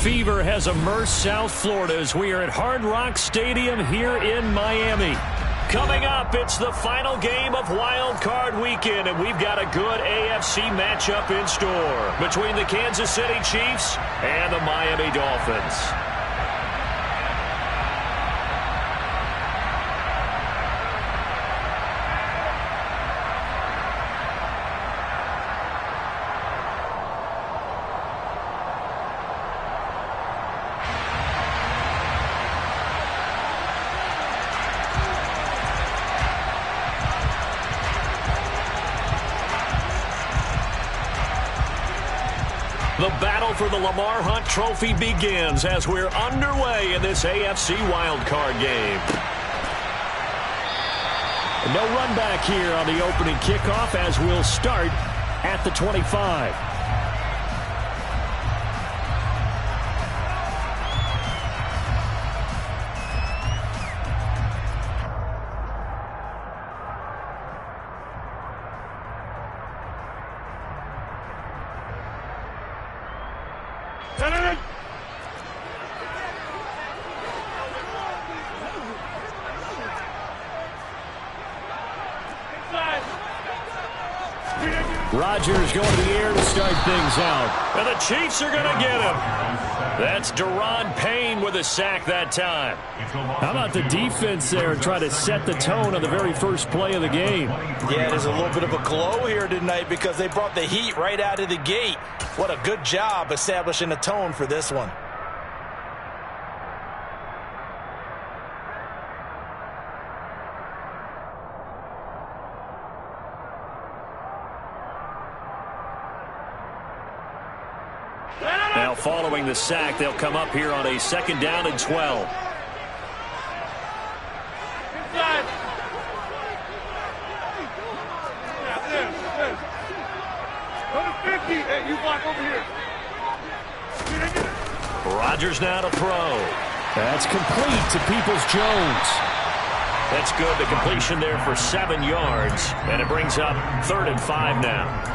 fever has immersed South Florida as we are at Hard Rock Stadium here in Miami. Coming up, it's the final game of Wild Card Weekend, and we've got a good AFC matchup in store between the Kansas City Chiefs and the Miami Dolphins. The battle for the Lamar Hunt Trophy begins as we're underway in this AFC wildcard game. No run back here on the opening kickoff as we'll start at the 25. Rodgers going to the air to start things out. And the Chiefs are going to get him. That's Daron Payne with a sack that time. How about the defense there try to set the tone on the very first play of the game? Yeah, there's a little bit of a glow here tonight because they brought the heat right out of the gate. What a good job establishing a tone for this one. Now following the sack, they'll come up here on a 2nd down and 12. Rodgers now to throw. That's complete to Peoples-Jones. That's good. The completion there for 7 yards. And it brings up 3rd and 5 now.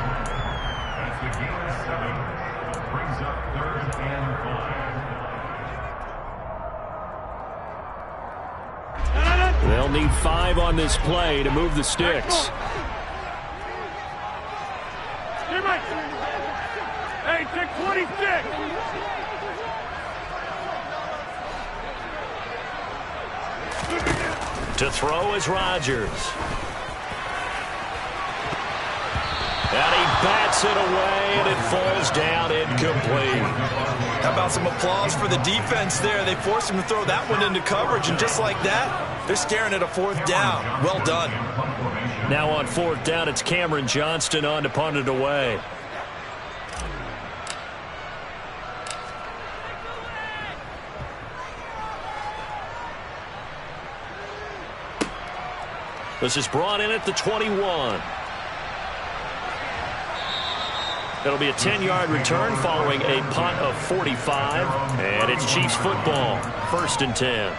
They'll need 5 on this play to move the sticks. Hey, take 26. To throw is Rodgers. And he bats it away, and it falls down incomplete. How about some applause for the defense there? They forced him to throw that one into coverage, and just like that, they're staring at a 4th down. Well done. Now on 4th down, it's Cameron Johnston on to punt it away. This is brought in at the 21. It'll be a 10-yard return following a punt of 45. And it's Chiefs football, 1st and 10.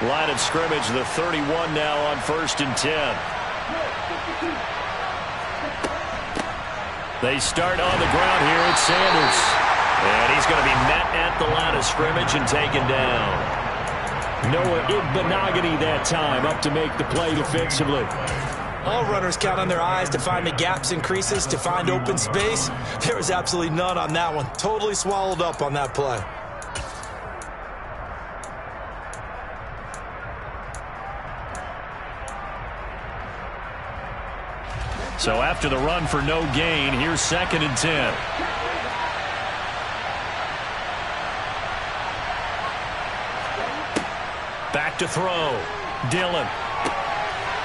Line of scrimmage, the 31 now on 1st and 10. They start on the ground here. It's Sanders. And he's going to be met at the line of scrimmage and taken down. Noah Igbenogany that time up to make the play defensively. All runners count on their eyes to find the gaps and creases, to find open space. There was absolutely none on that one. Totally swallowed up on that play. So after the run for no gain, here's 2nd and 10. Back to throw. Dillon.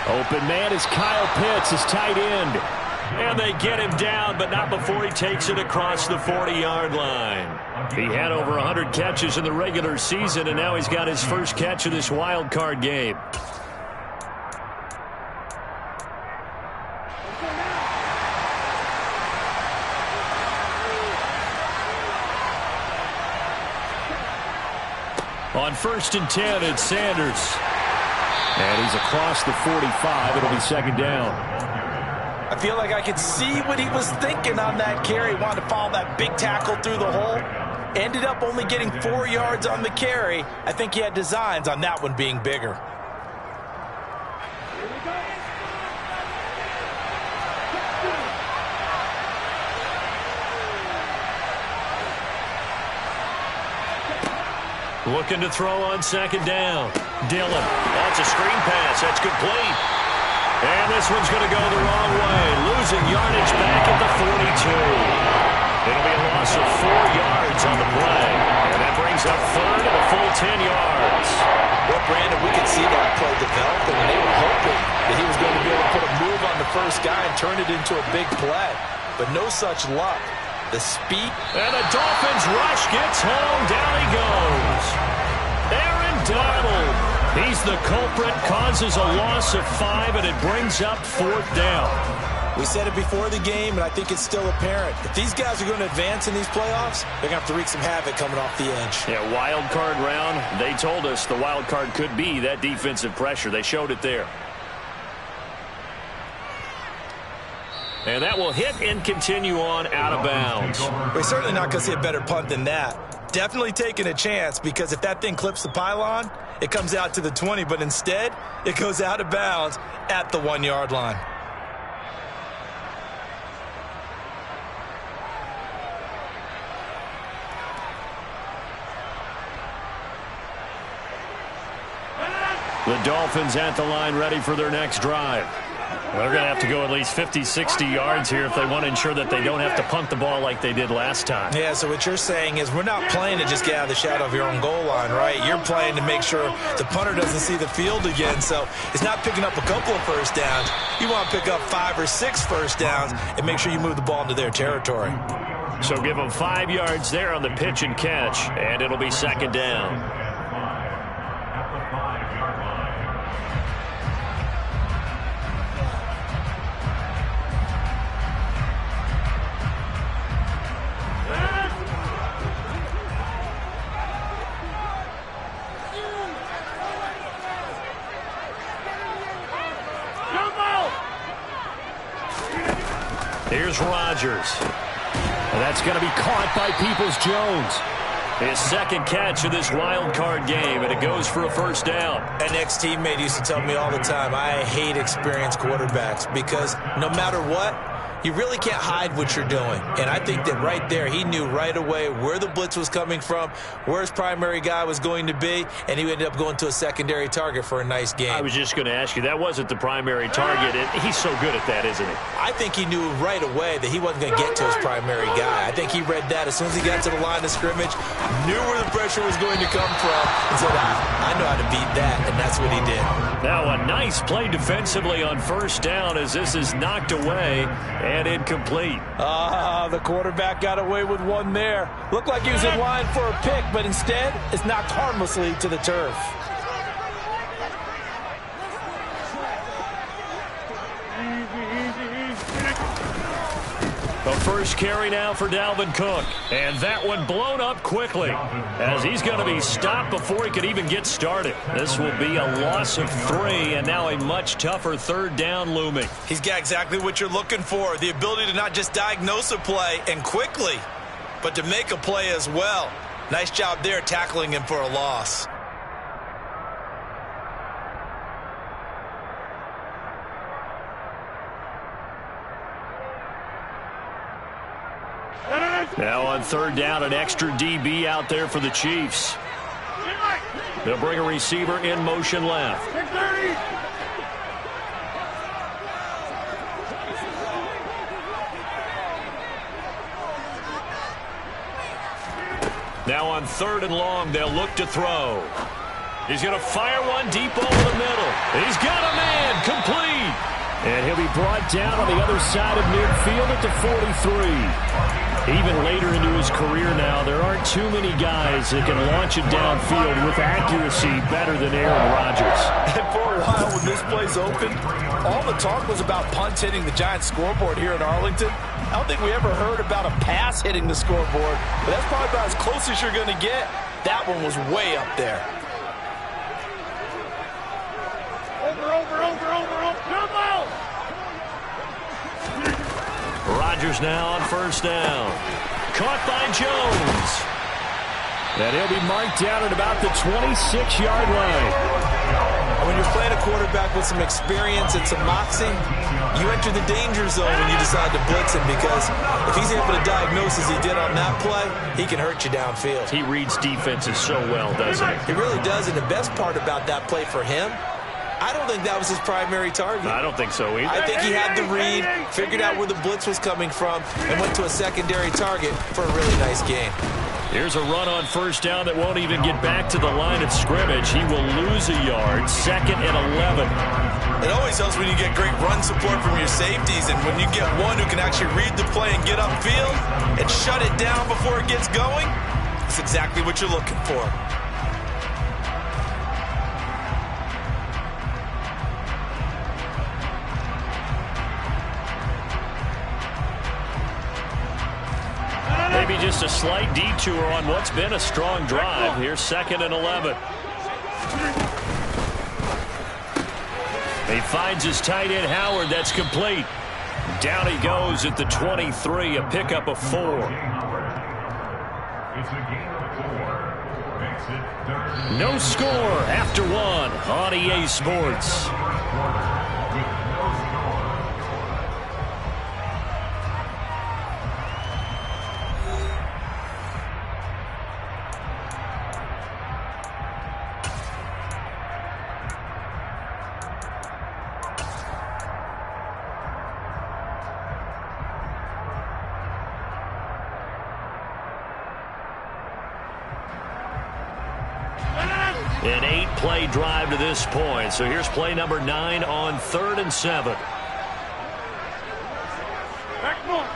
Open man is Kyle Pitts, his tight end. And they get him down, but not before he takes it across the 40-yard line. He had over 100 catches in the regular season, and now he's got his first catch of this wild card game. On 1st and 10, it's Sanders. And he's across the 45. It'll be second down. I feel like I could see what he was thinking on that carry. Wanted to follow that big tackle through the hole. Ended up only getting 4 yards on the carry. I think he had designs on that one being bigger. Looking to throw on second down. Dillon. That's a screen pass. That's complete. And this one's going to go the wrong way. Losing yardage back at the 42. It'll be a loss of 4 yards on the play. And that brings up third and a full 10 yards. Well, Brandon, we could see that play developing, and they were hoping that he was going to be able to put a move on the first guy and turn it into a big play. But no such luck. The speed. And the Dolphins rush gets home. Down he goes. Aaron Donald. He's the culprit, causes a loss of 5, and it brings up 4th down. We said it before the game, and I think it's still apparent. If these guys are going to advance in these playoffs, they're going to have to wreak some havoc coming off the edge. Yeah, wild card round. They told us the wild card could be that defensive pressure. They showed it there. And that will hit and continue on out of bounds. We're certainly not going to see a better punt than that. Definitely taking a chance, because if that thing clips the pylon, it comes out to the 20, but instead, it goes out of bounds at the 1-yard line. The Dolphins at the line, ready for their next drive. They're going to have to go at least 50, 60 yards here if they want to ensure that they don't have to punt the ball like they did last time. Yeah, so what you're saying is we're not playing to just get out of the shadow of your own goal line, right? You're playing to make sure the punter doesn't see the field again. So it's not picking up a couple of first downs. You want to pick up 5 or 6 first downs and make sure you move the ball into their territory. So give them 5 yards there on the pitch and catch, and it'll be second down. Here's Rodgers. And that's going to be caught by Peoples-Jones. His second catch of this wild card game, and it goes for a first down. An ex-teammate used to tell me all the time, I hate experienced quarterbacks because no matter what, you really can't hide what you're doing. And I think that right there, he knew right away where the blitz was coming from, where his primary guy was going to be, and he ended up going to a secondary target for a nice game. I was just going to ask you, that wasn't the primary target. He's so good at that, isn't he? I think he knew right away that he wasn't going to get to his primary guy. I think he read that as soon as he got to the line of scrimmage, knew where the pressure was going to come from, and said, I know how to beat that, and that's what he did. Now a nice play defensively on first down as this is knocked away and incomplete. The quarterback got away with one there. Looked like he was in line for a pick, but instead it's knocked harmlessly to the turf. The first carry now for Dalvin Cook. And that one blown up quickly as he's going to be stopped before he could even get started. This will be a loss of 3 and now a much tougher third down looming. He's got exactly what you're looking for. The ability to not just diagnose a play and quickly, but to make a play as well. Nice job there tackling him for a loss. Now on third down, an extra DB out there for the Chiefs. They'll bring a receiver in motion left. Now on third and long, they'll look to throw. He's going to fire one deep over the middle. He's got a man, complete. And he'll be brought down on the other side of midfield at the 43. Even later into his career now, there aren't too many guys that can launch it downfield with accuracy better than Aaron Rodgers. And for a while, when this play's open, all the talk was about punts hitting the Giants scoreboard here in Arlington. I don't think we ever heard about a pass hitting the scoreboard, but that's probably about as close as you're going to get. That one was way up there. Come out! Rodgers now on first down. Caught by Jones. And he'll be marked down at about the 26-yard line. When you're playing a quarterback with some experience and some moxie, you enter the danger zone when you decide to blitz him, because if he's able to diagnose as he did on that play, he can hurt you downfield. He reads defenses so well, doesn't he? He really does, and the best part about that play for him, I don't think that was his primary target. I don't think so either. I think he had the read, figured out where the blitz was coming from, and went to a secondary target for a really nice game. Here's a run on first down that won't even get back to the line of scrimmage. He will lose a yard. 2nd and 11. It always helps when you get great run support from your safeties, and when you get one who can actually read the play and get upfield and shut it down before it gets going, that's exactly what you're looking for. Maybe just a slight detour on what's been a strong drive. Here's 2nd and 11. He finds his tight end Howard. That's complete. Down he goes at the 23, a pickup of 4. No score after 1 on EA Sports. An 8-play drive to this point. So here's play number 9 on 3rd and 7. Back more.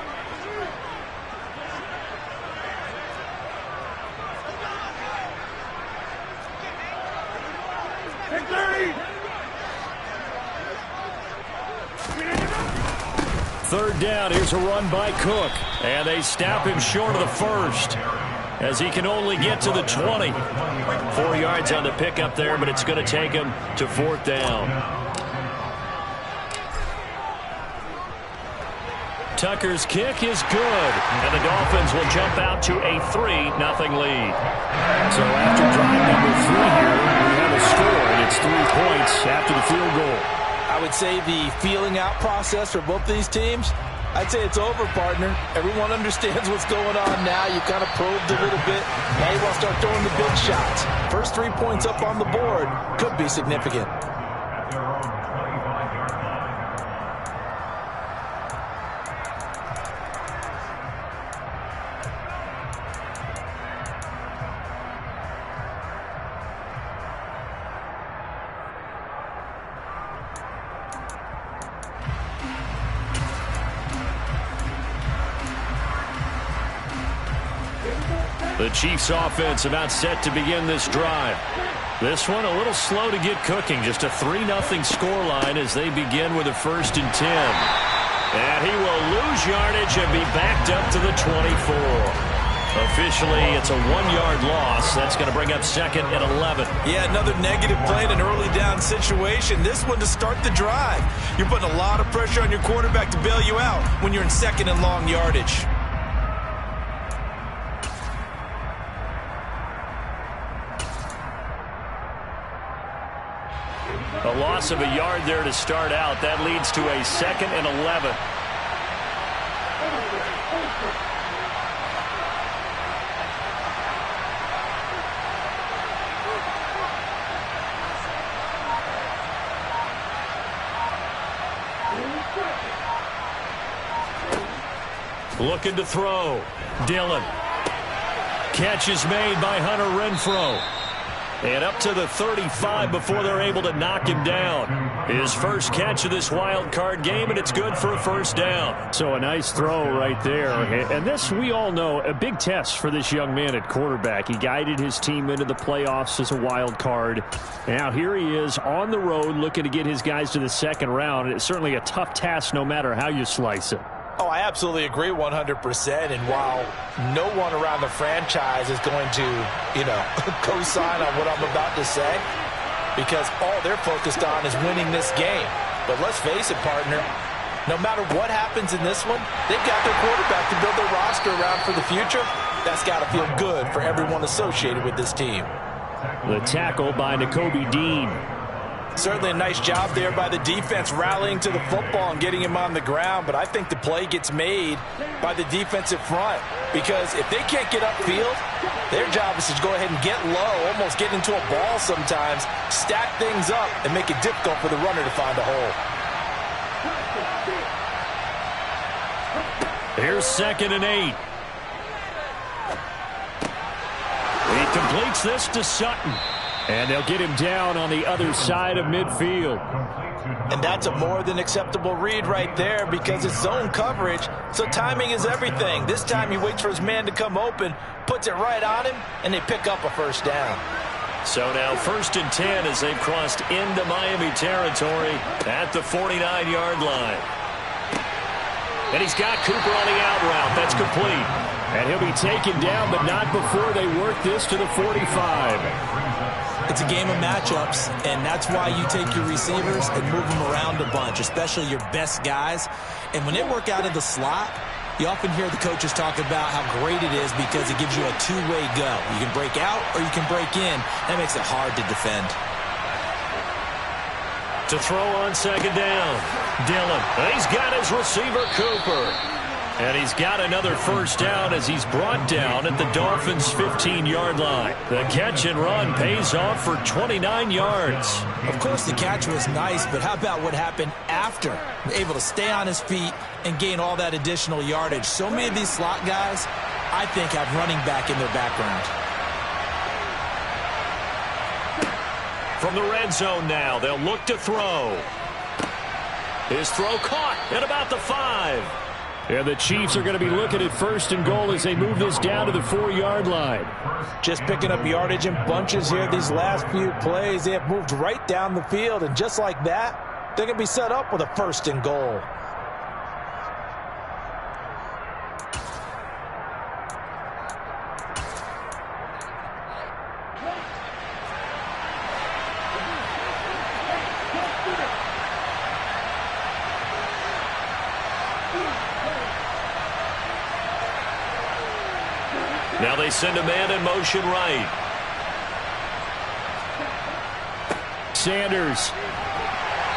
Take 3rd down. Here's a run by Cook. And they snap him short of the first, as he can only get to the 20. 4 yards on the pickup there, but it's going to take him to 4th down. Tucker's kick is good, and the Dolphins will jump out to a 3-0 lead. So after drive number 3 here, we have a score, and it's 3 points after the field goal. I would say the feeling out process for both these teams, I'd say it's over, partner. Everyone understands what's going on now. You kind of probed a little bit. Now you want to start throwing the big shots. First 3 points up on the board could be significant. The Chiefs offense about set to begin this drive. This one a little slow to get cooking. Just a 3-0 scoreline as they begin with a 1st and 10. And he will lose yardage and be backed up to the 24. Officially, it's a 1-yard loss. That's going to bring up 2nd and 11. Yeah, another negative play in an early down situation. This one to start the drive. You're putting a lot of pressure on your quarterback to bail you out when you're in 2nd and long yardage. A loss of a yard there to start out. That leads to a 2nd and 11. Looking to throw. Dillon. Catch is made by Hunter Renfrow. And up to the 35 before they're able to knock him down. His first catch of this wild card game, and it's good for a 1st down. So a nice throw right there. And this, we all know, a big test for this young man at quarterback. He guided his team into the playoffs as a wild card. Now here he is on the road looking to get his guys to the 2nd round. It's certainly a tough task no matter how you slice it. Oh, I absolutely agree 100%. And while no one around the franchise is going to, co-sign on what I'm about to say, because all they're focused on is winning this game. But let's face it, partner, no matter what happens in this one, they've got their quarterback to build their roster around for the future. That's got to feel good for everyone associated with this team. The tackle by Nakobe Dean. Certainly a nice job there by the defense rallying to the football and getting him on the ground, but I think the play gets made by the defensive front because if they can't get upfield, their job is to go ahead and get low, almost get into a ball sometimes, stack things up, and make it difficult for the runner to find a hole. Here's 2nd and 8. He completes this to Sutton. And they'll get him down on the other side of midfield. And that's a more than acceptable read right there because it's zone coverage, so timing is everything. This time he waits for his man to come open, puts it right on him, and they pick up a first down. So now 1st and 10 as they've crossed into Miami territory at the 49-yard line. And he's got Cooper on the out route. That's complete. And he'll be taken down, but not before they work this to the 45. It's a game of matchups, and that's why you take your receivers and move them around a bunch, especially your best guys. And when they work out of the slot, you often hear the coaches talk about how great it is because it gives you a two-way go. You can break out or you can break in. That makes it hard to defend. To throw on 2nd down, Dillon. He's got his receiver, Cooper. And he's got another first down as he's brought down at the Dolphins' 15-yard line. The catch and run pays off for 29 yards. Of course, the catch was nice, but how about what happened after? Able to stay on his feet and gain all that additional yardage. So many of these slot guys, I think, have running back in their background. From the red zone now, they'll look to throw. His throw caught at about the 5. And the Chiefs are going to be looking at 1st and goal as they move this down to the 4-yard line. Just picking up yardage in bunches here these last few plays. They have moved right down the field, and just like that, they're going to be set up with a 1st and goal. Now they send a man in motion right. Sanders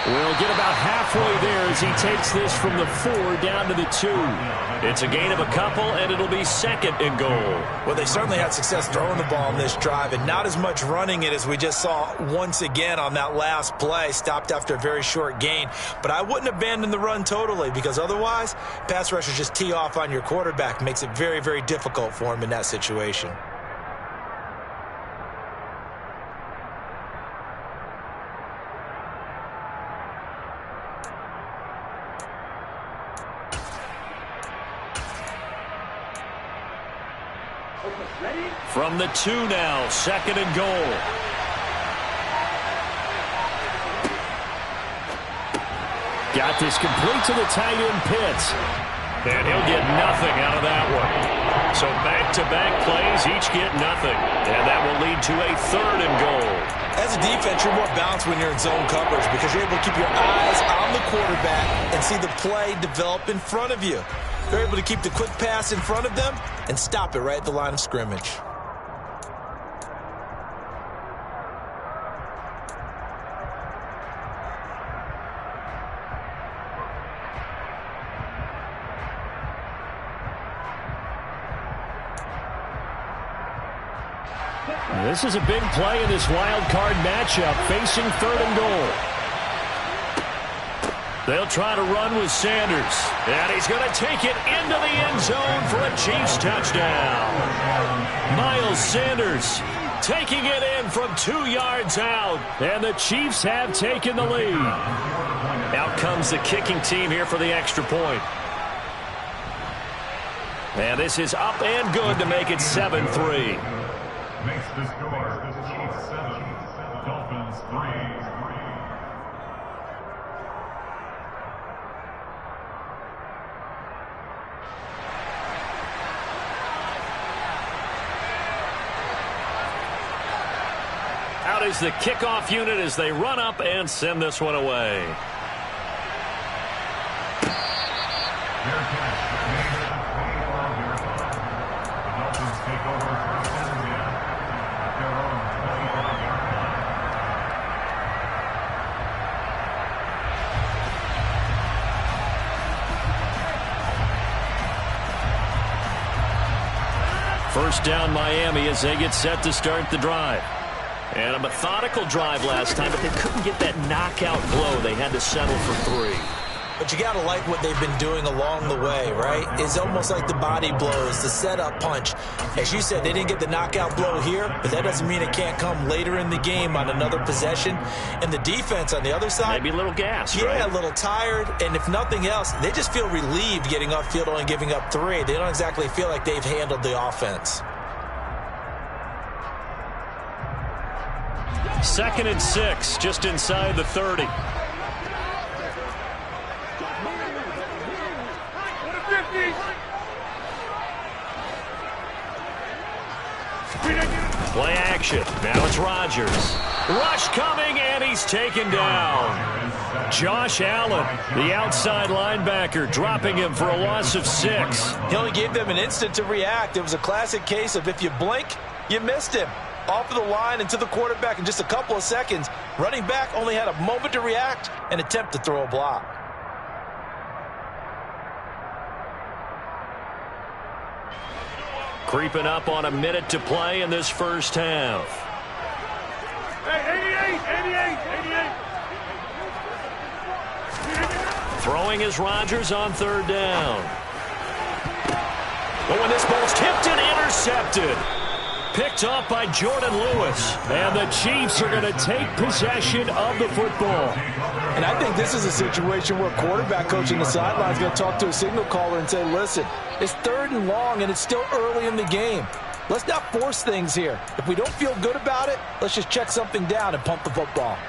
will get about halfway there as he takes this from the 4 down to the 2. It's a gain of a couple, and it'll be 2nd and goal. Well, they certainly had success throwing the ball in this drive, and not as much running it as we just saw once again on that last play. Stopped after a very short gain. But I wouldn't abandon the run totally because otherwise, pass rushers just tee off on your quarterback. Makes it very, very difficult for him in that situation. From the 2 now, 2nd and goal. Got this complete to the tight end Pitts. And he'll get nothing out of that one. So back-to-back plays, each get nothing. And that will lead to a 3rd and goal. As a defense, you're more balanced when you're in zone coverage because you're able to keep your eyes on the quarterback and see the play develop in front of you. They're able to keep the quick pass in front of them and stop it right at the line of scrimmage. This is a big play in this wild card matchup, facing 3rd and goal. They'll try to run with Sanders. And he's going to take it into the end zone for a Chiefs touchdown. Miles Sanders taking it in from 2 yards out. And the Chiefs have taken the lead. Out comes the kicking team here for the extra point. And this is up and good to make it 7-3. Makes the score Chiefs 7, Dolphins 3. deploys the kickoff unit as they run up and send this one away. First down Miami as they get set to start the drive. And a methodical drive last time, but they couldn't get that knockout blow. They had to settle for 3. But you got to like what they've been doing along the way, right? It's almost like the body blows, the setup punch. As you said, they didn't get the knockout blow here, but that doesn't mean it can't come later in the game on another possession. And the defense on the other side, maybe a little gas, yeah, right? A little tired. And if nothing else, they just feel relieved getting upfield only giving up 3. They don't exactly feel like they've handled the offense. 2nd and 6, just inside the 30. Play action. Now it's Rodgers. Rush coming, and he's taken down. Josh Allen, the outside linebacker, dropping him for a loss of 6. He only gave them an instant to react. It was a classic case of if you blink, you missed him. Off of the line and to the quarterback in just a couple of seconds. Running back only had a moment to react and attempt to throw a block. Creeping up on a minute to play in this first half. Hey, 88. Throwing is Rodgers on 3rd down. Oh, and this ball's tipped and intercepted. Picked off by Jordan Lewis. And the Chiefs are going to take possession of the football. And I think this is a situation where quarterback coach on the sideline is going to talk to a signal caller and say, listen, it's 3rd and long and it's still early in the game. Let's not force things here. If we don't feel good about it, let's just check something down and pump the football.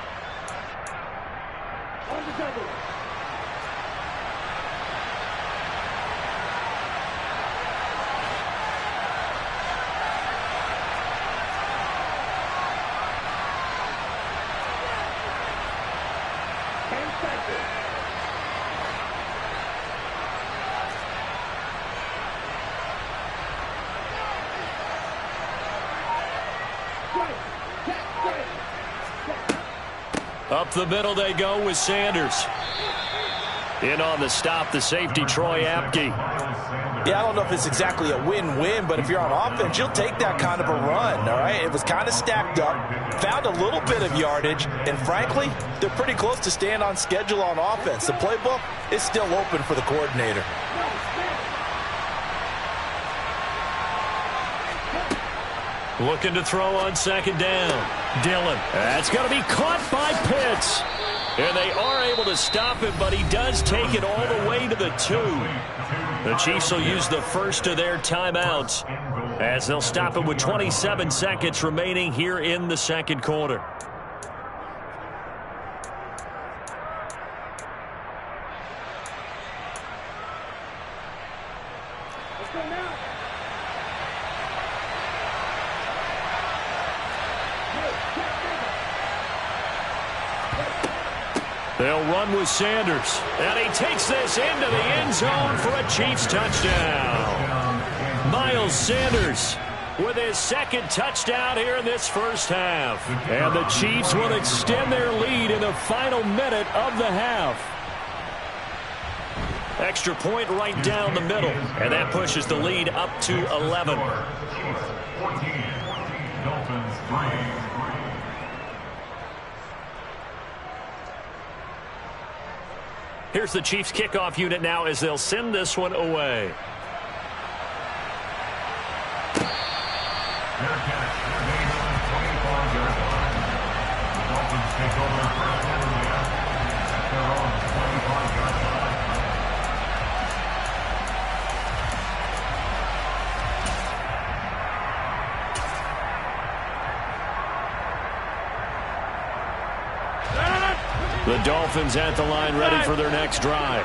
Up the middle they go with Sanders. In on the stop, the safety, Troy Apke. Yeah, I don't know if it's exactly a win-win, but if you're on offense, you'll take that kind of a run, all right? It was kind of stacked up, found a little bit of yardage, and frankly, they're pretty close to staying on schedule on offense. The playbook is still open for the coordinator. Looking to throw on 2nd down. Dillon. That's going to be caught by Pitts. And they are able to stop him, but he does take it all the way to the 2. The Chiefs will use the first of their timeouts as they'll stop him with 27 seconds remaining here in the 2nd quarter. They'll run with Sanders. And he takes this into the end zone for a Chiefs touchdown. Miles Sanders with his 2nd touchdown here in this first half. And the Chiefs will extend their lead in the final minute of the half. Extra point right down the middle. And that pushes the lead up to 11. 14, Dolphins 3. Here's the Chiefs kickoff unit now as they'll send this one away. Fair catch. Made on the 25-yard line. The Dolphins take over first down at their own 25-yard line. The Dolphins at the line ready for their next drive.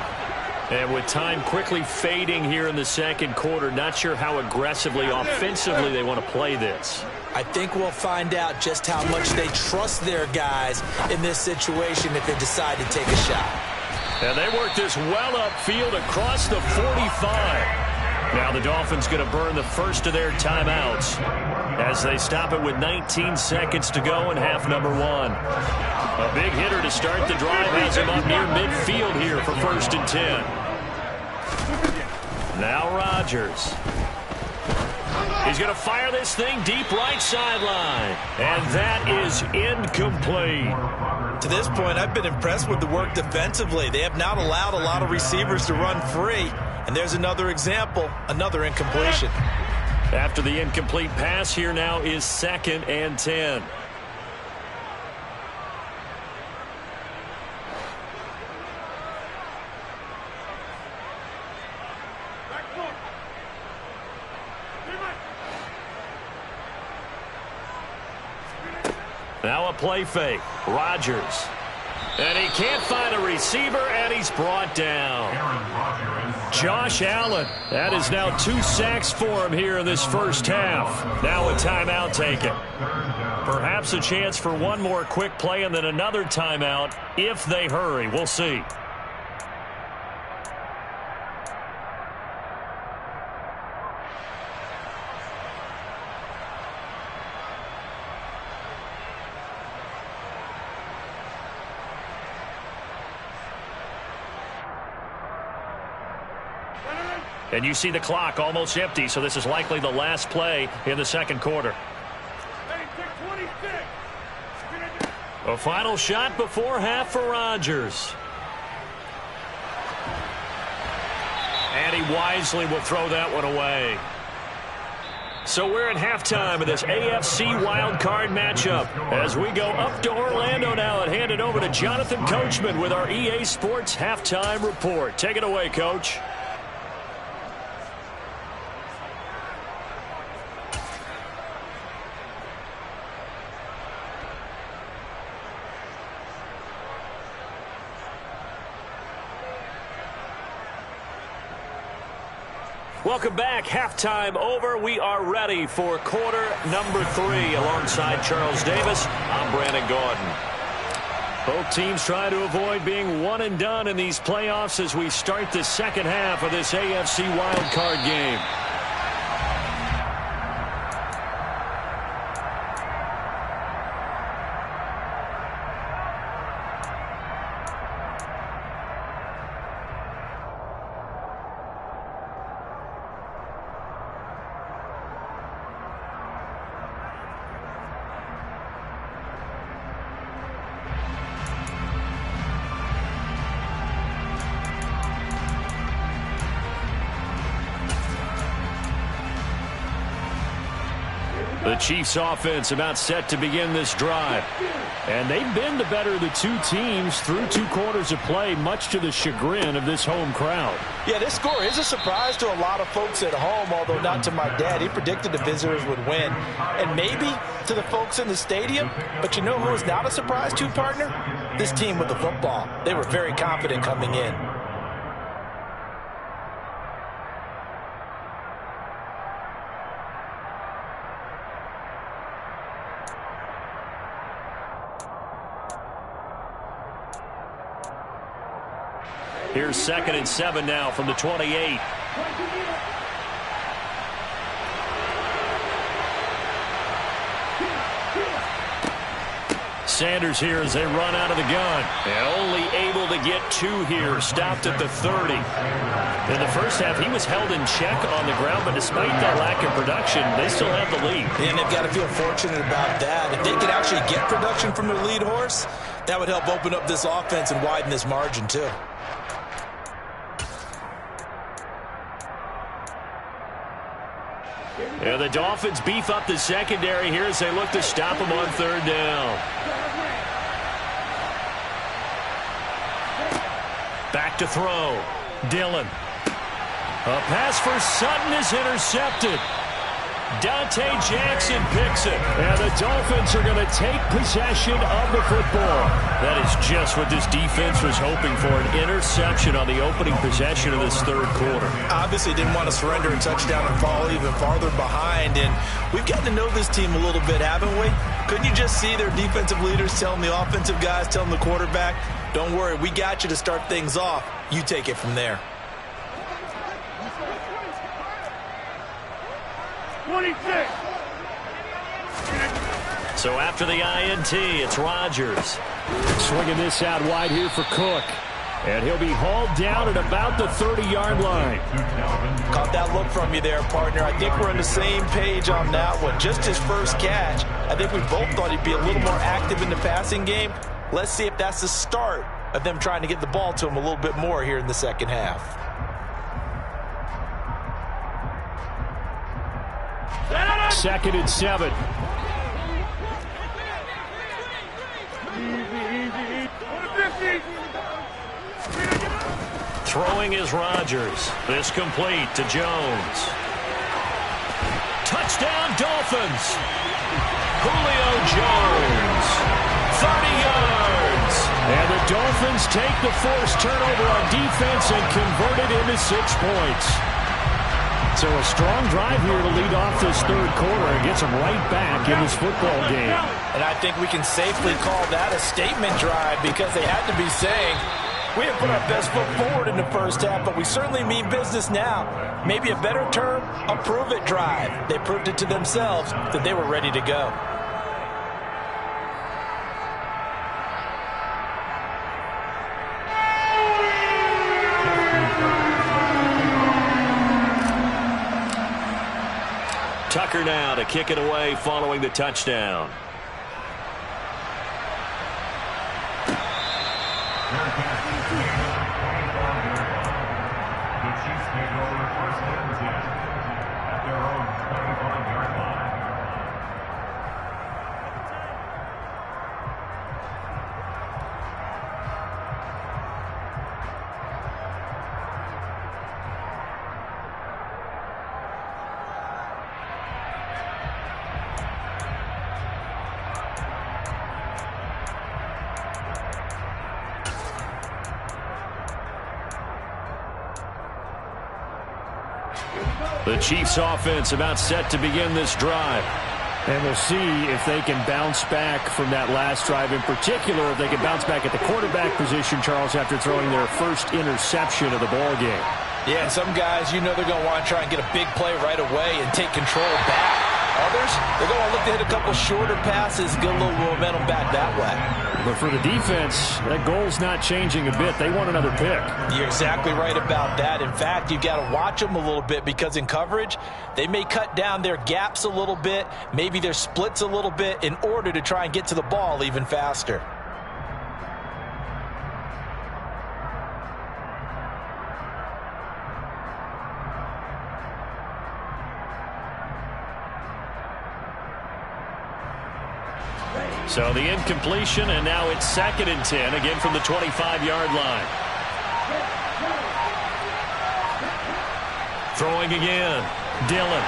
And with time quickly fading here in the second quarter, not sure how aggressively, offensively they want to play this. I think we'll find out just how much they trust their guys in this situation if they decide to take a shot. And they work this well upfield across the 45. Now the Dolphins going to burn the first of their timeouts as they stop it with 19 seconds to go in half number one. A big hitter to start the drive has him up near midfield here for 1st and 10. Now Rodgers. He's going to fire this thing deep right sideline. And that is incomplete. To this point, I've been impressed with the work defensively. They have not allowed a lot of receivers to run free. And there's another example, another incompletion. After the incomplete pass, here now is 2nd and 10. Now a play fake. Rodgers. And he can't find a receiver, and he's brought down. Josh Allen. That is now 2 sacks for him here in this first half. Now a timeout taken. Perhaps a chance for one more quick play and then another timeout if they hurry. We'll see. And you see the clock almost empty, so this is likely the last play in the second quarter. A final shot before half for Rodgers. And he wisely will throw that one away. So we're at halftime of this AFC wildcard matchup as we go up to Orlando now and hand it over to Jonathan Coachman with our EA Sports halftime report. Take it away, Coach. Welcome back. Halftime over. We are ready for quarter number 3. Alongside Charles Davis, I'm Brandon Gordon. Both teams try to avoid being one and done in these playoffs as we start the second half of this AFC wildcard game. The Chiefs offense about set to begin this drive. And they've been the better of the two teams through 2 quarters of play, much to the chagrin of this home crowd. Yeah, this score is a surprise to a lot of folks at home, although not to my dad. He predicted the visitors would win. And maybe to the folks in the stadium. But you know who is not a surprise to, partner? This team with the football. They were very confident coming in. Here's 2nd and 7 now from the 28. Sanders here as they run out of the gun. And only able to get 2 here. Stopped at the 30. In the first half, he was held in check on the ground, but despite that lack of production, they still have the lead. And they've got to feel fortunate about that. If they could actually get production from their lead horse, that would help open up this offense and widen this margin too. And the Dolphins beef up the secondary here as they look to stop him on 3rd down. Back to throw. Dillon. A pass for Sutton is intercepted. Dante Jackson picks it. And the Dolphins are going to take possession of the football. That is just what this defense was hoping for, an interception on the opening possession of this third quarter. Obviously didn't want to surrender a touchdown and fall even farther behind. And we've gotten to know this team a little bit, haven't we? Couldn't you just see their defensive leaders telling the offensive guys, telling the quarterback, don't worry, we got you to start things off. You take it from there. 26. So after the INT, it's Rodgers. Swinging this out wide here for Cook. And he'll be hauled down at about the 30-yard line. Caught that look from you there, partner. I think we're on the same page on that one. Just his first catch. I think we both thought he'd be a little more active in the passing game. Let's see if that's the start of them trying to get the ball to him a little bit more here in the second half. Second and 7. Throwing is Rodgers. This complete to Jones. Touchdown Dolphins. Julio Jones. 30 yards. And the Dolphins take the forced turnover on defense and convert it into 6 points. So a strong drive here to lead off this third quarter and gets them right back in this football game. And I think we can safely call that a statement drive because they had to be saying, we have put our best foot forward in the first half, but we certainly mean business now. Maybe a better term, a prove-it drive. They proved it to themselves that they were ready to go. Tucker now to kick it away following the touchdown. The Chiefs take over first and 10 at their own 25-yard line. The Chiefs offense about set to begin this drive. And we'll see if they can bounce back from that last drive. In particular, if they can bounce back at the quarterback position, Charles, after throwing their first interception of the ball game. Yeah, and some guys, you know they're going to want to try and get a big play right away and take control back. Others, they're going to look to hit a couple shorter passes, get a little momentum back that way. But for the defense, that goal's not changing a bit. They want another pick. You're exactly right about that. In fact, you've got to watch them a little bit because in coverage, they may cut down their gaps a little bit, maybe their splits a little bit in order to try and get to the ball even faster. So the incompletion, and now it's second and 10, again from the 25-yard line. Throwing again. Dillon.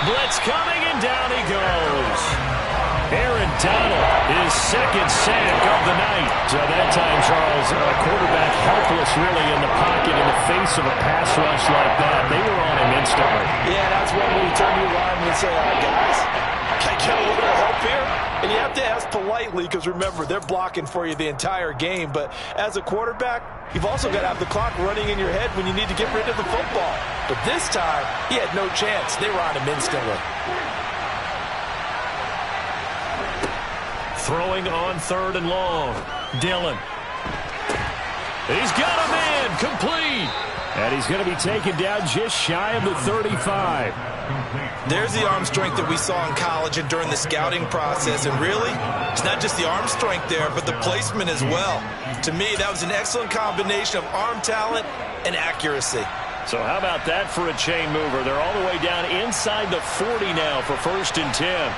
Blitz coming, and down he goes. Aaron Donald, his second sack of the night. So that time, Charles, a quarterback helpless really in the pocket in the face of a pass rush like that. They were on him instantly. Yeah, that's when we turn to your lineman and say, all right, guys, can I get a little help here? And you have to ask politely because, remember, they're blocking for you the entire game. But as a quarterback, you've also got to have the clock running in your head when you need to get rid of the football. But this time, he had no chance. They were on him instantly. Throwing on third and long. Dillon. He's got a man. Complete. And he's going to be taken down just shy of the 35. There's the arm strength that we saw in college and during the scouting process. And really, it's not just the arm strength there, but the placement as well. To me, that was an excellent combination of arm talent and accuracy. So how about that for a chain mover? They're all the way down inside the 40 now for first and 10.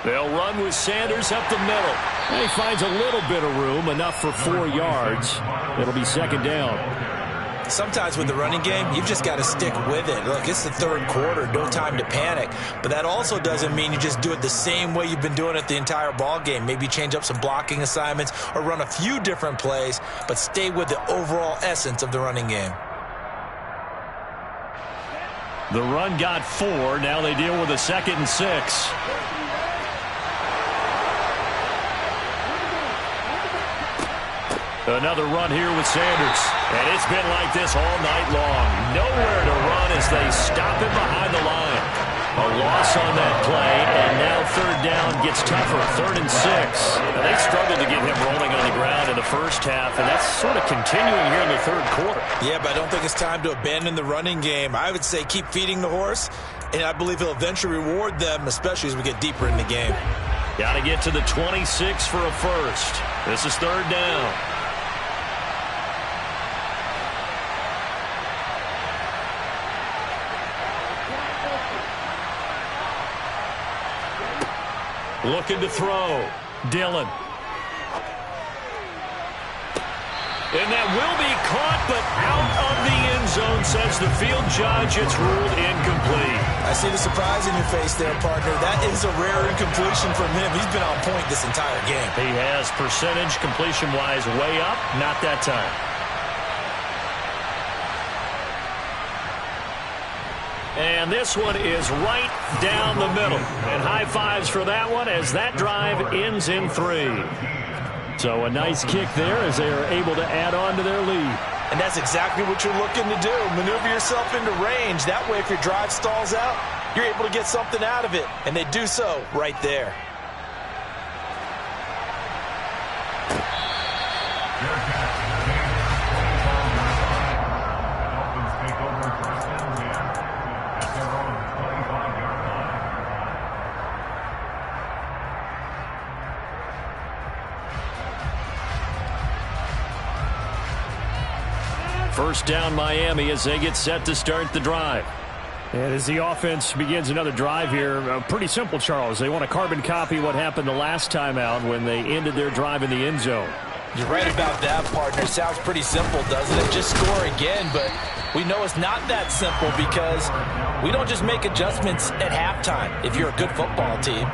They'll run with Sanders up the middle. And he finds a little bit of room, enough for 4 yards. It'll be second down. Sometimes with the running game, you've just got to stick with it. Look, it's the third quarter, no time to panic. But that also doesn't mean you just do it the same way you've been doing it the entire ball game. Maybe change up some blocking assignments or run a few different plays, but stay with the overall essence of the running game. The run got 4. Now they deal with a 2nd and 6. Another run here with Sanders. And it's been like this all night long. Nowhere to run as they stop him behind the line. A loss on that play, and now third down gets tougher. 3rd and 6. Now they struggled to get him rolling on the ground in the first half, and that's sort of continuing here in the third quarter. Yeah, but I don't think it's time to abandon the running game. I would say keep feeding the horse, and I believe he'll eventually reward them, especially as we get deeper in the game. Got to get to the 26 for a first. This is third down. Looking to throw. Dillon. And that will be caught, but out of the end zone, says the field judge. It's ruled incomplete. I see the surprise in your face there, partner. That is a rare incompletion from him. He's been on point this entire game. He has percentage completion-wise way up. Not that time. And this one is right down the middle. And high fives for that one as that drive ends in 3. So a nice kick there as they are able to add on to their lead. And that's exactly what you're looking to do. Maneuver yourself into range. That way, if your drive stalls out, you're able to get something out of it. And they do so right there. First down Miami as they get set to start the drive. And as the offense begins another drive here, pretty simple, Charles. They want to carbon copy what happened the last time out when they ended their drive in the end zone. You're right about that, partner. Sounds pretty simple, doesn't it? Just score again, but we know it's not that simple because we don't just make adjustments at halftime if you're a good football team.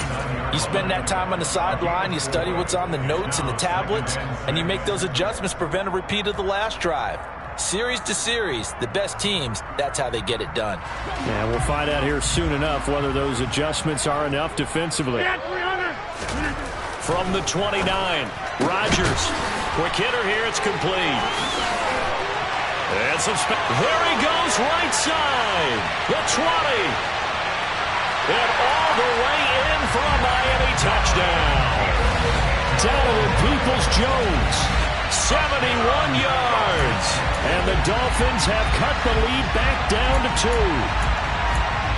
You spend that time on the sideline, you study what's on the notes and the tablets, and you make those adjustments to prevent a repeat of the last drive. Series to series, the best teams, that's how they get it done. Yeah, we'll find out here soon enough whether those adjustments are enough defensively. From the 29, Rodgers. Quick hitter here, it's complete. And there he goes, right side. The 20. And all the way in for a Miami touchdown. Donovan Peoples-Jones. 71 yards. And the Dolphins have cut the lead back down to 2.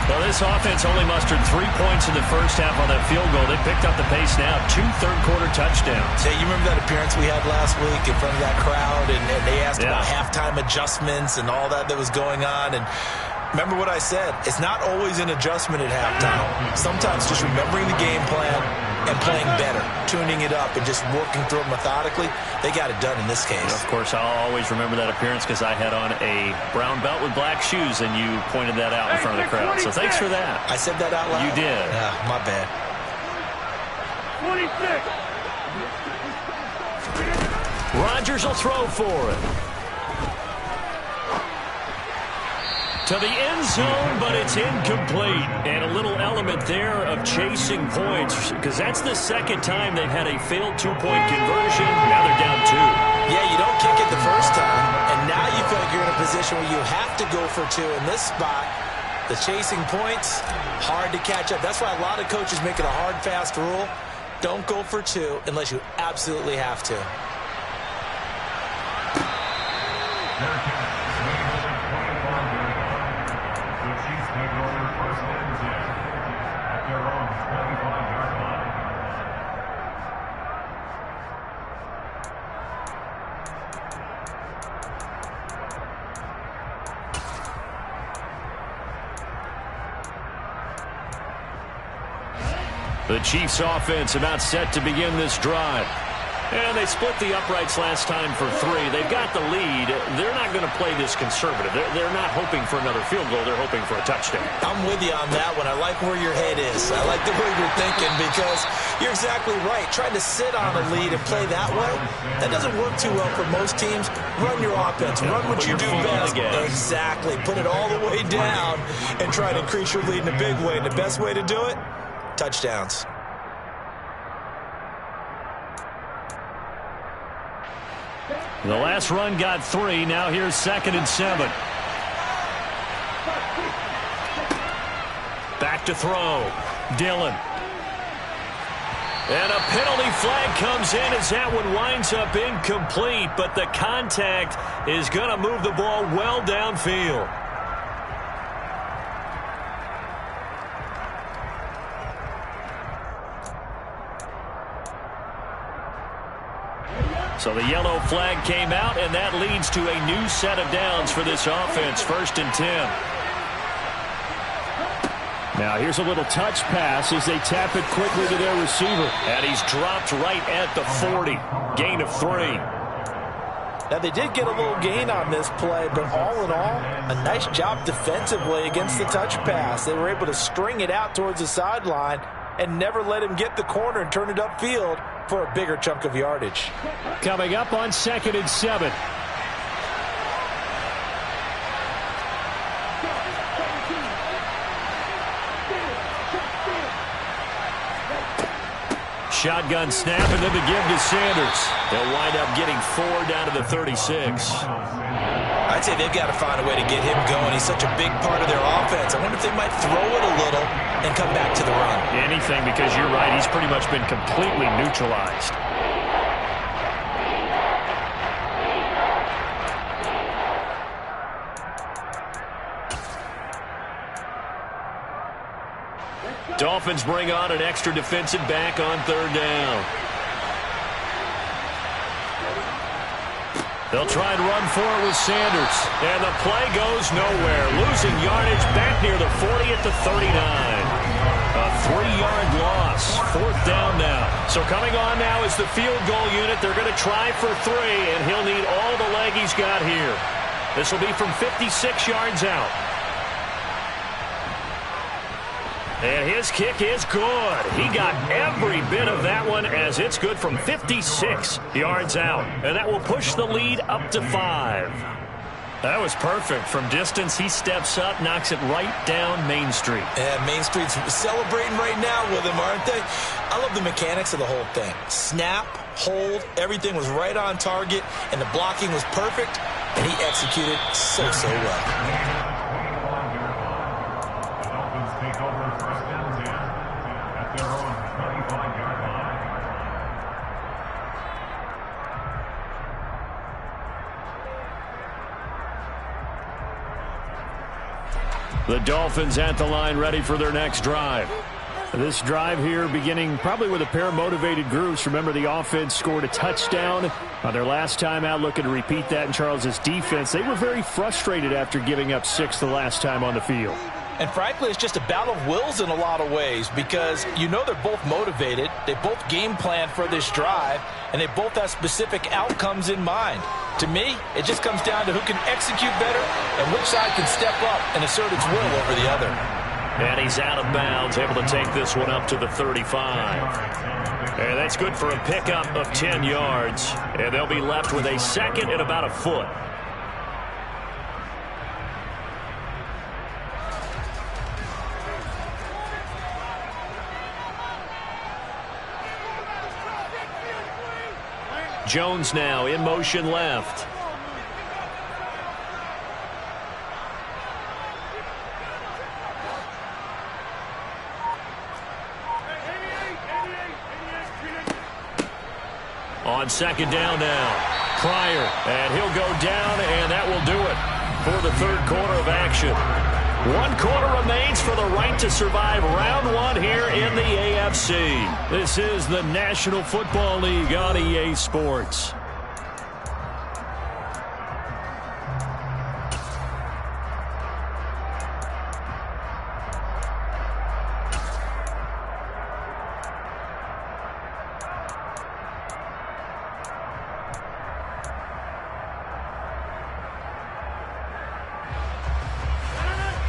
Well, this offense only mustered 3 points in the first half on that field goal. They picked up the pace now. 2 third-quarter touchdowns. Hey, you remember that appearance we had last week in front of that crowd, and they asked about halftime adjustments and all that was going on, and remember what I said. It's not always an adjustment at halftime. Sometimes just remembering the game plan and playing better, tuning it up and just working through it methodically. They got it done in this case. Of course, I'll always remember that appearance because I had on a brown belt with black shoes, and you pointed that out in front of the crowd. So thanks for that. I said that out loud? You did. Yeah, my bad. 26. Rodgers will throw for it. To the end zone, but it's incomplete. And a little element there of chasing points, because that's the second time they've had a failed 2-point conversion. Now they're down 2. Yeah, you don't kick it the first time, and now you feel like you're in a position where you have to go for 2 in this spot. The chasing points, hard to catch up. That's why a lot of coaches make it a hard, fast rule. Don't go for 2 unless you absolutely have to. The Chiefs offense about set to begin this drive. And they split the uprights last time for 3. They've got the lead. They're not going to play this conservative. They're not hoping for another field goal. They're hoping for a touchdown. I'm with you on that one. I like where your head is. I like the way you're thinking because you're exactly right. Trying to sit on a lead and play that way, that doesn't work too well for most teams. Run your offense. Run what you do best. Exactly. Put it all the way down and try to increase your lead in a big way. And the best way to do it, touchdowns. The last run got 3. Now here's 2nd and 7. Back to throw. Dillon. And a penalty flag comes in as that one winds up incomplete, but the contact is going to move the ball well downfield. So the yellow flag came out, and that leads to a new set of downs for this offense. 1st and 10. Now here's a little touch pass as they tap it quickly to their receiver. And he's dropped right at the 40. Gain of 3. Now, they did get a little gain on this play, but all in all, a nice job defensively against the touch pass. They were able to string it out towards the sideline and never let him get the corner and turn it upfield for a bigger chunk of yardage. Coming up on 2nd and 7. Shotgun snap, and then the give to Sanders. They'll wind up getting 4 down to the 36. I'd say they've got to find a way to get him going. He's such a big part of their offense. I wonder if they might throw it a little and come back to the run. Anything, because you're right. He's pretty much been completely neutralized. Dolphins bring on an extra defensive back on 3rd down. They'll try and run for it with Sanders. And the play goes nowhere. Losing yardage back near the 40 at the 39. A 3-yard loss. 4th down now. So coming on now is the field goal unit. They're going to try for 3, and he'll need all the leg he's got here. This will be from 56 yards out. And his kick is good. He got every bit of that one as it's good from 56 yards out. And that will push the lead up to 5. That was perfect. From distance, he steps up, knocks it right down Main Street. And Main Street's celebrating right now with him, aren't they? I love the mechanics of the whole thing. Snap, hold, everything was right on target, and the blocking was perfect, and he executed so well. The Dolphins at the line, ready for their next drive. This drive here beginning probably with a pair of motivated groups. Remember, the offense scored a touchdown on their last time out, looking to repeat that in Charles's defense. They were very frustrated after giving up 6 the last time on the field. And frankly, it's just a battle of wills in a lot of ways because you know they're both motivated. They both game plan for this drive, and they both have specific outcomes in mind. To me, it just comes down to who can execute better and which side can step up and assert its will over the other. And he's out of bounds, able to take this one up to the 35. And that's good for a pickup of 10 yards. And they'll be left with a 2nd and about a foot. Jones now in motion left. On 2nd down now. Pryor, and he'll go down, and that will do it for the 3rd quarter of action. 1 quarter remains for the right to survive round 1 here in the AFC. This is the National Football League on EA Sports.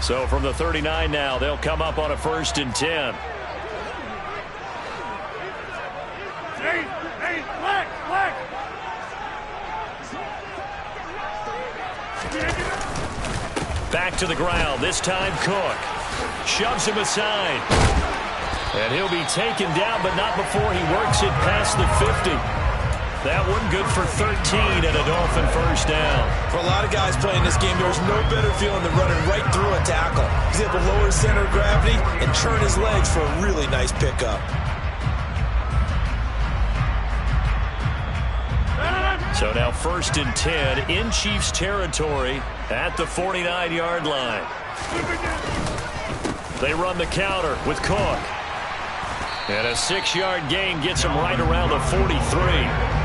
So from the 39 now, they'll come up on a 1st and 10. Back to the ground. This time Cook shoves him aside. And he'll be taken down, but not before he works it past the 50. That one good for 13 and a Dolphin 1st down. For a lot of guys playing this game, there's no better feeling than running right through a tackle. He's able to lower his center of gravity and turn his legs for a really nice pickup. So now 1st and 10 in Chiefs territory at the 49-yard line. They run the counter with Cook. And a 6-yard gain gets him right around the 43.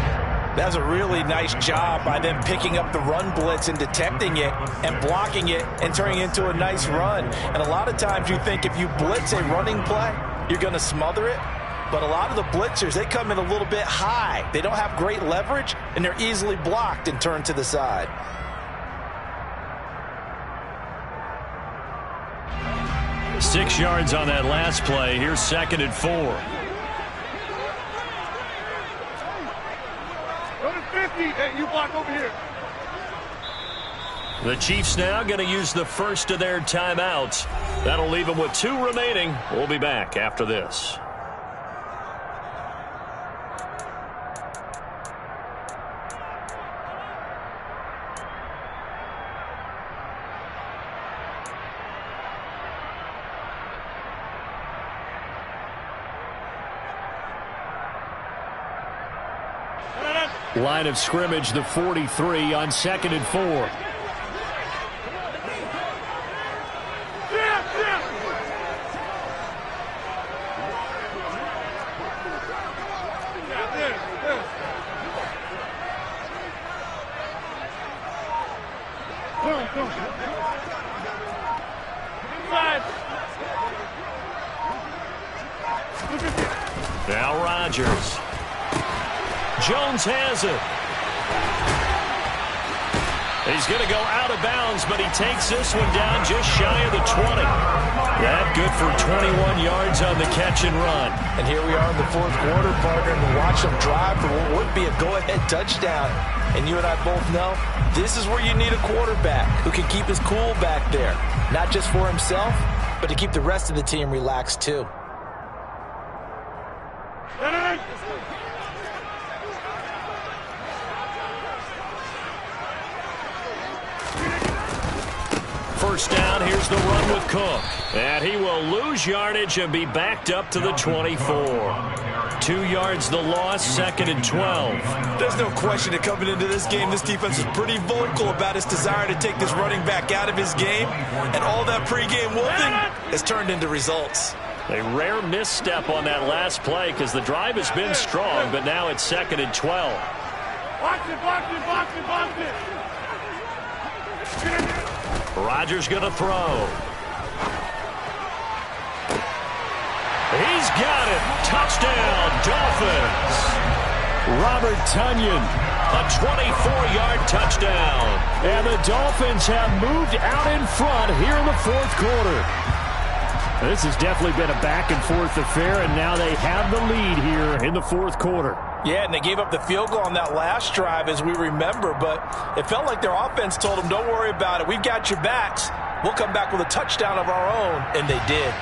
That's a really nice job by them picking up the run blitz and detecting it and blocking it and turning it into a nice run. And a lot of times you think if you blitz a running play, you're going to smother it. But a lot of the blitzers, they come in a little bit high. They don't have great leverage, and they're easily blocked and turned to the side. Six yards on that last play. Here's 2nd and 4. Go to 50. Hey, you block over here. The Chiefs now going to use the first of their timeouts. That'll leave them with 2 remaining. We'll be back after this. Line of scrimmage, the 43 on 2nd and 4. Now Rodgers. Jones has it. He's going to go out of bounds, but he takes this one down just shy of the 20. That good for 21 yards on the catch and run. And here we are in the 4th quarter, partner, and watch them drive for what would be a go-ahead touchdown. And you and I both know this is where you need a quarterback who can keep his cool back there. Not just for himself, but to keep the rest of the team relaxed too. First down, here's the run with Cook. And he will lose yardage and be backed up to the 24. 2 yards the loss, 2nd and 12. There's no question that coming into this game, this defense is pretty vocal about its desire to take this running back out of his game. And all that pregame whooping has turned into results. A rare misstep on that last play because the drive has been strong, but now it's 2nd and 12. Box it, box it, box it, box it. Rodgers going to throw. He's got it. Touchdown, Dolphins. Robert Tonyan, a 24-yard touchdown. And the Dolphins have moved out in front here in the 4th quarter. This has definitely been a back-and-forth affair, and now they have the lead here in the 4th quarter. Yeah, and they gave up the field goal on that last drive, as we remember, but it felt like their offense told them, don't worry about it. We've got your backs. We'll come back with a touchdown of our own, and they did.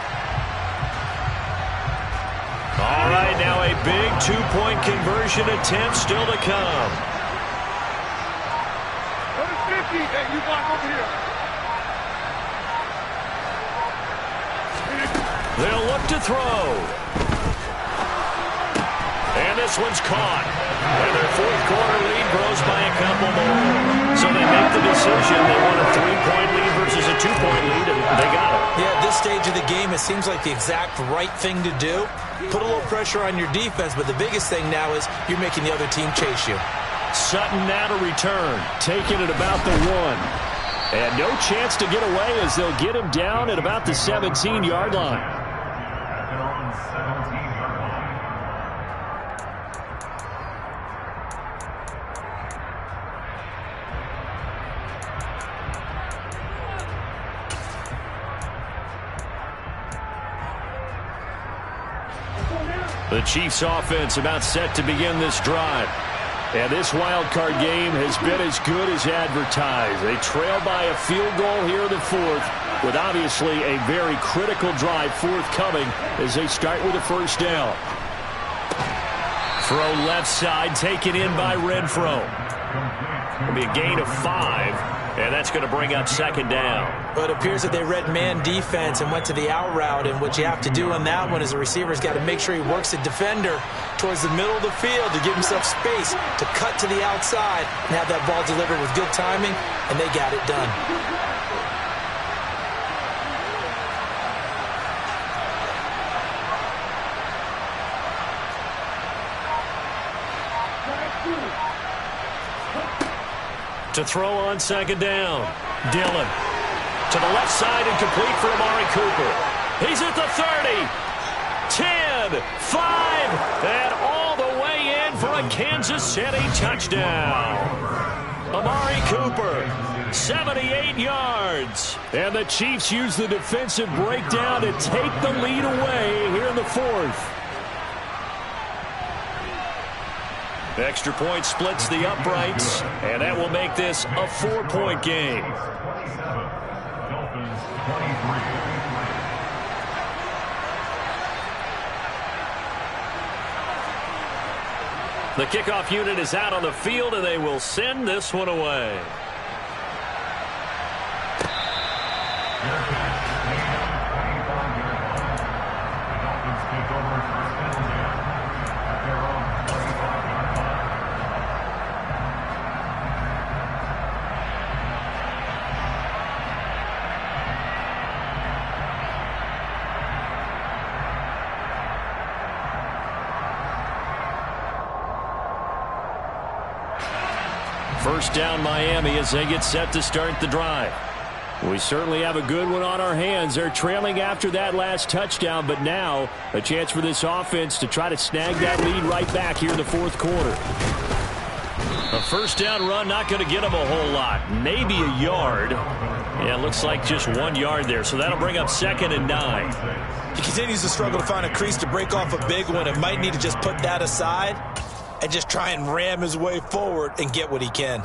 All right, now a big 2-point conversion attempt still to come. Go to 50. Hey, you block over here. They'll look to throw. And this one's caught. And their 4th quarter lead grows by a couple more. So they make the decision. They want a 3-point lead versus a 2-point lead, and they got it. Yeah, at this stage of the game, it seems like the exact right thing to do. Put a little pressure on your defense, but the biggest thing now is you're making the other team chase you. Sutton now to return, taking it about the 1. And no chance to get away as they'll get him down at about the 17-yard line. The Chiefs offense about set to begin this drive. And this wild card game has been as good as advertised. They trail by a field goal here in the fourth, with obviously a very critical drive forthcoming as they start with a first down. Throw left side, taken in by Renfro. It'll be a gain of 5, and that's going to bring up second down. But it appears that they read man defense and went to the out route, and what you have to do on that one is the receiver's got to make sure he works the defender towards the middle of the field to give himself space to cut to the outside and have that ball delivered with good timing, and they got it done. To throw on second down. Dillon to the left side and complete for Amari Cooper. He's at the 30, 10, 5, and all the way in for a Kansas City touchdown. Amari Cooper, 78 yards. And the Chiefs use the defensive breakdown to take the lead away here in the fourth. Extra point splits the uprights, and that will make this a 4-point game. The kickoff unit is out on the field, and they will send this one away. First down Miami as they get set to start the drive. We certainly have a good one on our hands. They're trailing after that last touchdown, but now a chance for this offense to try to snag that lead right back here in the fourth quarter. A first down run, not going to get them a whole lot. Maybe a yard. Yeah, it looks like just 1 yard there, so that'll bring up 2nd and 9. He continues to struggle to find a crease to break off a big one and might need to just put that aside and just try and ram his way forward and get what he can.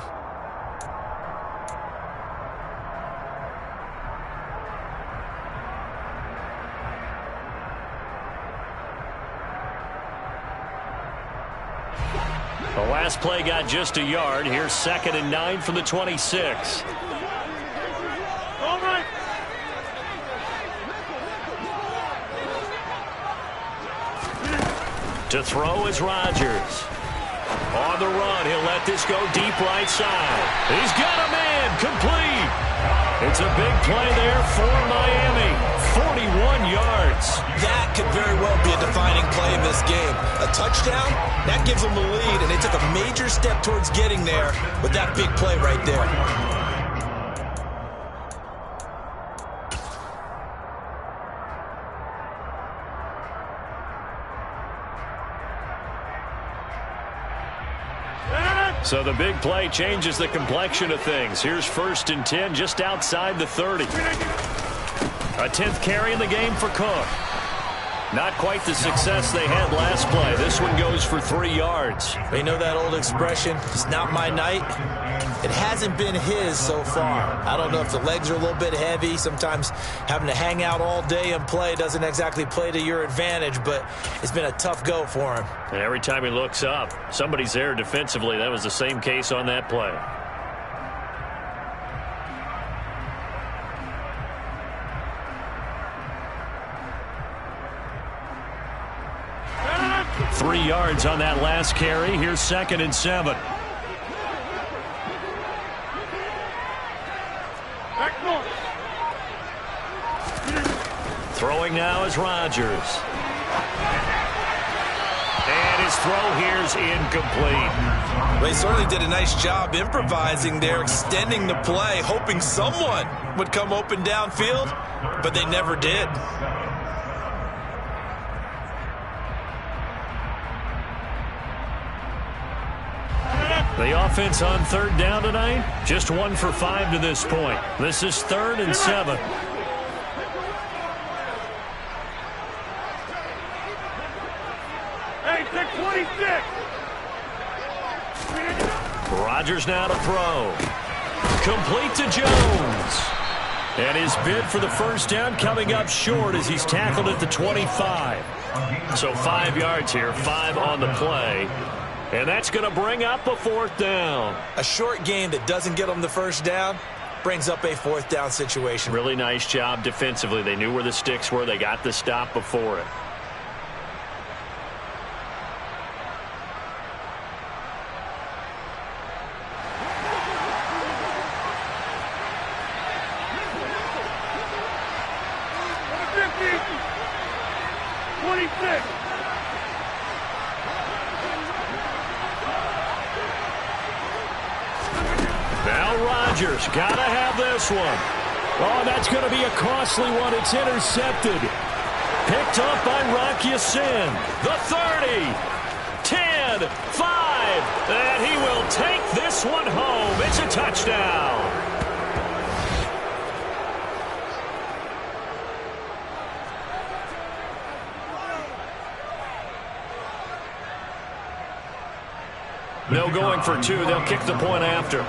The last play got just a yard. Here's 2nd and 9 from the 26. All right. To throw is Rodgers. On the run, he'll let this go deep right side. He's got a man, complete. It's a big play there for Miami. 41 yards. That could very well be a defining play in this game. A touchdown, that gives them the lead, and they took a major step towards getting there with that big play right there. So the big play changes the complexion of things. Here's 1st and 10 just outside the 30. A 10th carry in the game for Cook. Not quite the success they had last play. This one goes for 3 yards. You know that old expression, it's not my night? It hasn't been his so far. I don't know if the legs are a little bit heavy. Sometimes having to hang out all day and play doesn't exactly play to your advantage, but it's been a tough go for him. And every time he looks up, somebody's there defensively. That was the same case on that play. Three yards on that last carry. Here's 2nd and 7. Throwing now is Rodgers. And his throw here's incomplete. Well, he certainly did a nice job improvising there, extending the play, hoping someone would come open downfield, but they never did. The offense on 3rd down tonight, just 1 for 5 to this point. This is 3rd and 7. Rodgers now to throw. Complete to Jones. And his bid for the first down coming up short as he's tackled at the 25. So 5 yards here, 5 on the play. And that's going to bring up a 4th down. A short game that doesn't get them the first down brings up a 4th down situation. Really nice job defensively. They knew where the sticks were. They got the stop before it. Rodgers got to have this one. Oh, that's going to be a costly one. It's intercepted. Picked up by Rocky Sin. The 30, 10, 5. And he will take this one home. It's a touchdown. No going for 2. They'll kick the point after.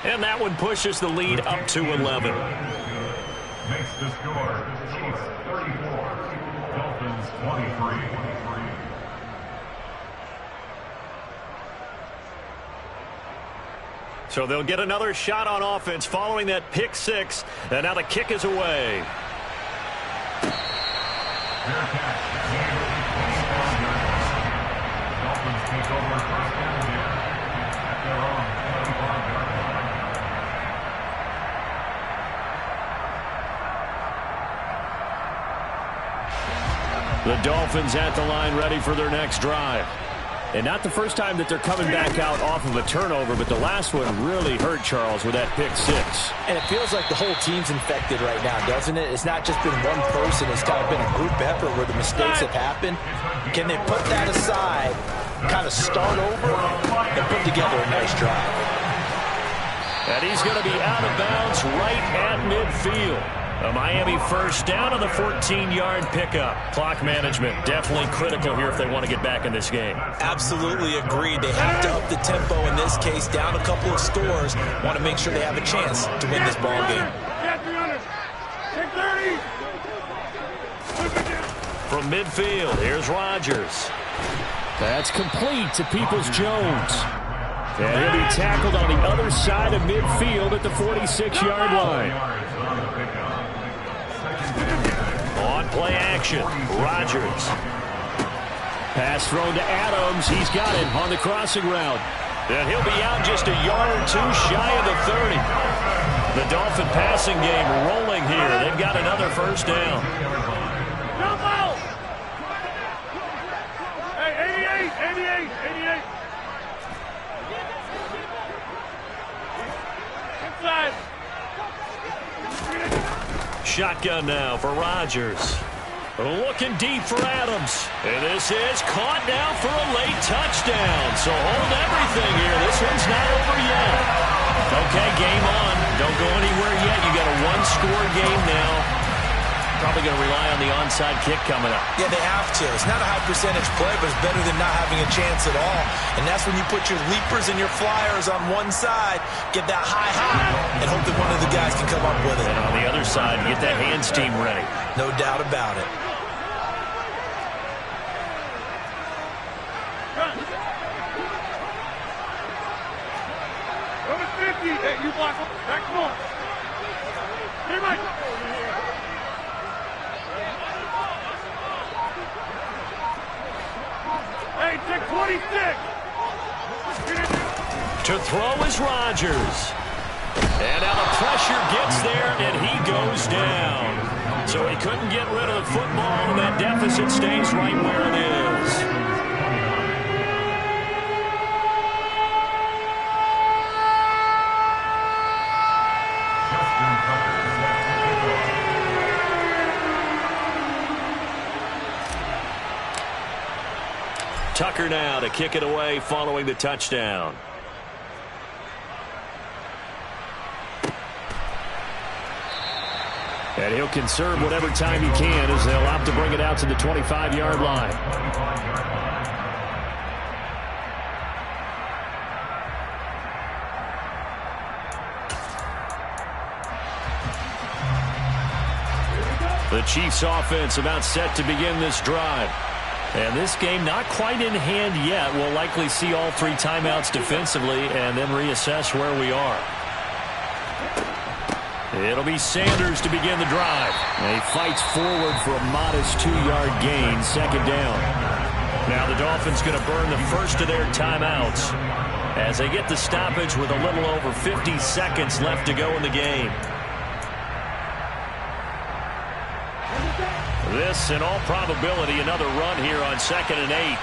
And that one pushes the lead up to 11. Makes the score. Chiefs 34. Dolphins 23. So they'll get another shot on offense following that pick 6. And now the kick is away. Fair catch. Dolphins take over first down here at their own 25-yard line. The Dolphins at the line ready for their next drive. And not the first time that they're coming back out off of a turnover, but the last one really hurt Charles with that pick 6. And it feels like the whole team's infected right now, doesn't it? It's not just been one person. It's kind of been a group effort where the mistakes have happened. Can they put that aside, kind of start over, and put together a nice drive? And he's going to be out of bounds right at midfield. A Miami first down on the 14-yard pickup. Clock management definitely critical here if they want to get back in this game. Absolutely agreed. They have to up the tempo in this case, down a couple of scores. Want to make sure they have a chance to win this ball game. From midfield, here's Rodgers. That's complete to Peoples-Jones. And he'll be tackled on the other side of midfield at the 46-yard line. On play action, Rodgers. Pass thrown to Adams. He's got it on the crossing route. And he'll be out just a yard or 2 shy of the 30. The Dolphin passing game rolling here. They've got another first down. Jump out! Hey, 88. Inside. Shotgun now for Rodgers. Looking deep for Adams. And this is caught now for a late touchdown. So hold everything here. This one's not over yet. Okay, game on. Don't go anywhere yet. You got a 1-score game now. Probably going to rely on the onside kick coming up. Yeah, they have to. It's not a high percentage play, but it's better than not having a chance at all. And that's when you put your leapers and your flyers on one side, get that high, and hope that one of the guys can come up with it. And on the other side, get that hands team ready. No doubt about it. Over 50. Hey, you block. Back more. Hey, Mike. Hey, take 26. To throw is Rodgers. And now the pressure gets there, and he goes down. So he couldn't get rid of the football, and that deficit stays right where it is. Tucker now to kick it away following the touchdown. And he'll conserve whatever time he can as they'll opt to bring it out to the 25-yard line. The Chiefs offense about set to begin this drive. And this game not quite in hand yet. We'll likely see all three timeouts defensively and then reassess where we are. It'll be Sanders to begin the drive. And he fights forward for a modest 2-yard gain, second down. Now the Dolphins going to burn the first of their timeouts as they get the stoppage with a little over 50 seconds left to go in the game. This, in all probability, another run here on 2nd and 8.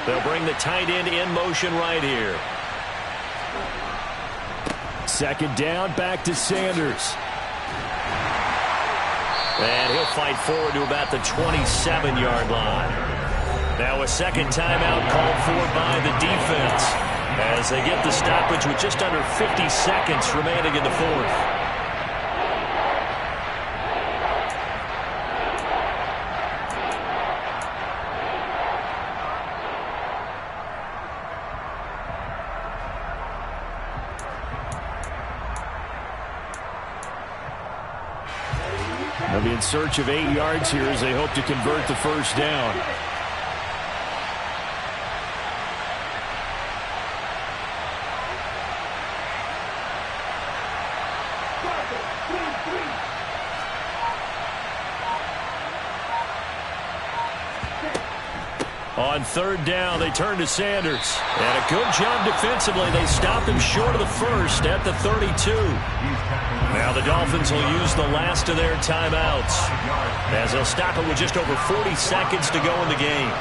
They'll bring the tight end in motion right here. Second down, back to Sanders. And he'll fight forward to about the 27-yard line. Now a second timeout called for by the defense as they get the stoppage with just under 50 seconds remaining in the fourth. They'll be in search of 8 yards here as they hope to convert the first down. On third down, they turn to Sanders. And a good job defensively. They stop him short of the first at the 32. Now the Dolphins will use the last of their timeouts as they'll stop it with just over 40 seconds to go in the game.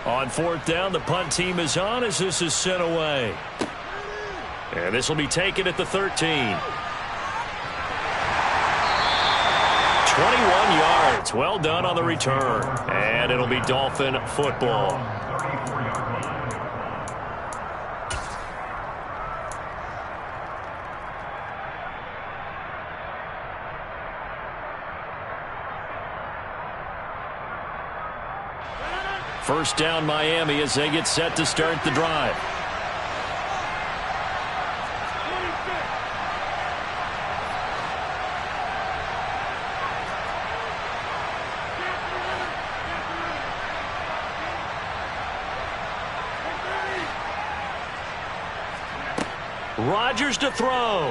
On fourth down, the punt team is on as this is sent away. And this will be taken at the 13. 21 yards. Well done on the return. And it'll be Dolphin football. First down Miami as they get set to start the drive. Rodgers to throw.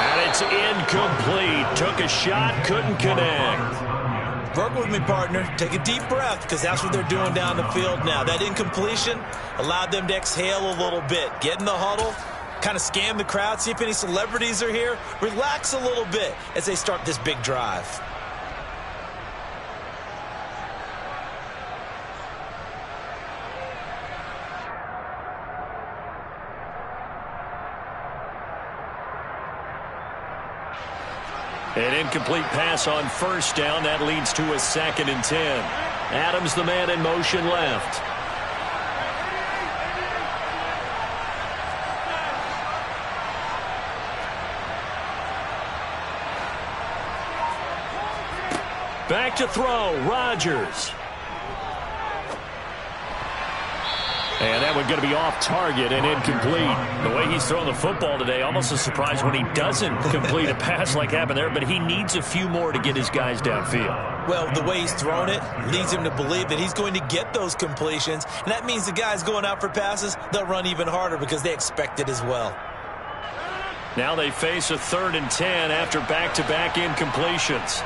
And it's incomplete. Took a shot, couldn't connect. Work with me, partner. Take a deep breath because that's what they're doing down the field now. That incompletion allowed them to exhale a little bit. Get in the huddle, kind of scan the crowd, see if any celebrities are here. Relax a little bit as they start this big drive. An incomplete pass on first down. That leads to a 2nd and 10. Adams, the man in motion left. Back to throw, Rodgers. And that one going to be off target and incomplete. The way he's throwing the football today, almost a surprise when he doesn't complete a pass like happened there, but he needs a few more to get his guys downfield. Well, the way he's thrown it leads him to believe that he's going to get those completions, and that means the guys going out for passes, they'll run even harder because they expect it as well. Now they face a 3rd and 10 after back-to-back incompletions.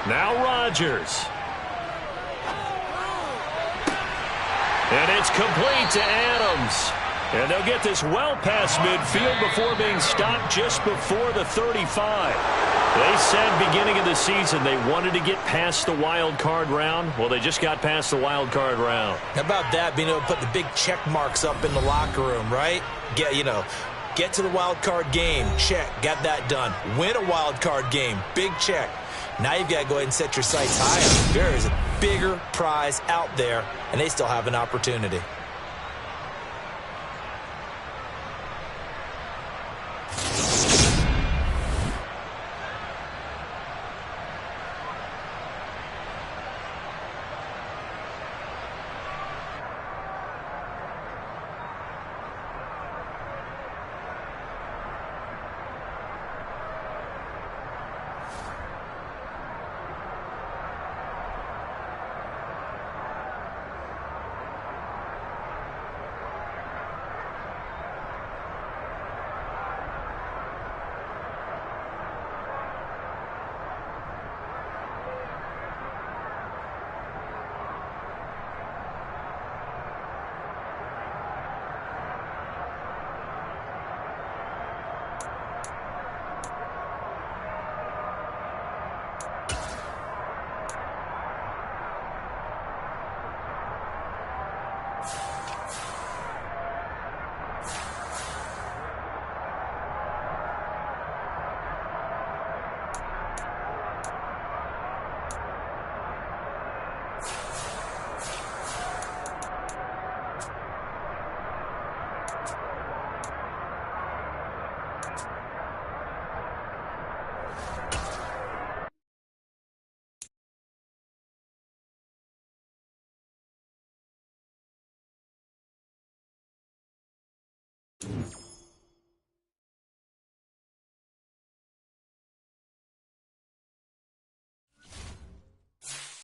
Now Rodgers. And it's complete to Adams. And they'll get this well past midfield before being stopped just before the 35. They said beginning of the season they wanted to get past the wild card round. Well, they just got past the wild card round. How about that, being able to put the big check marks up in the locker room, right? Get to the wild card game. Check. Got that done. Win a wild card game. Big check. Now you've got to go ahead and set your sights higher. There is a bigger prize out there, and they still have an opportunity.